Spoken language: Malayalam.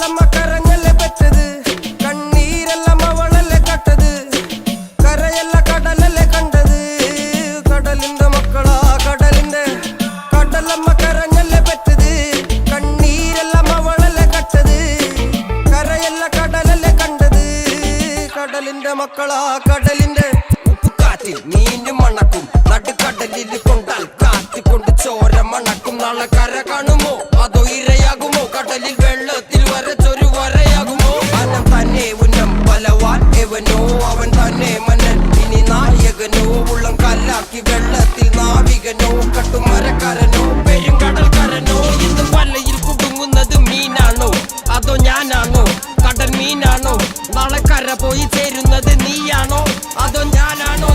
കടലമ്മ കരഞ്ഞല്ലേ പെറ്റത്, കണ്ണീരെല്ലാം അവളല്ലേ കട്ടത്, കരയല്ല കടലല്ലേ കണ്ടത്. കടലിന്റെ മക്കളാ കടലിന്റെ, കടലമ്മ കരഞ്ഞല്ലേ പെറ്റത്, കണ്ണീരെല്ലാം അവളല്ലേ കട്ടത്, കരയല്ല കടലല്ലേ കണ്ടത്. കടലിന്റെ മക്കളാ കടലിന്റെ. ഉപ്പുകാറ്റിൽ മീനും മണക്കും, നടുക്കടലിൽ കൊണ്ടാൽ കാറ്റിക്കൊണ്ട് ചോര മണക്കും. നാളെ കര കാണുമോ അതോ ഇരയാകുമോ, കടലിൽ വെള്ളത്തിൽ വരച്ചൊരു വരയാകുമോ. അനം തന്നെ ഉന്നം ബലവാൻ എവനോ, അവൻ തന്നെ മന്നൻ ഇനി നായകനോ. ഉള്ളം കല്ലാക്കി വെള്ളത്തിൽ നാവികനോ, കട്ടുമരക്കാരനോ പെരുങ്കടൽക്കാരനോ. ഇന്ന് വലയിൽ കുടുങ്ങുന്നത് മീനാണോ അതോ ഞാനാണോ, കടൽ മീനാണോ. നാളെ കര പോയി ചേരുന്നത് നീയാണോ അതോ ഞാനാണോ.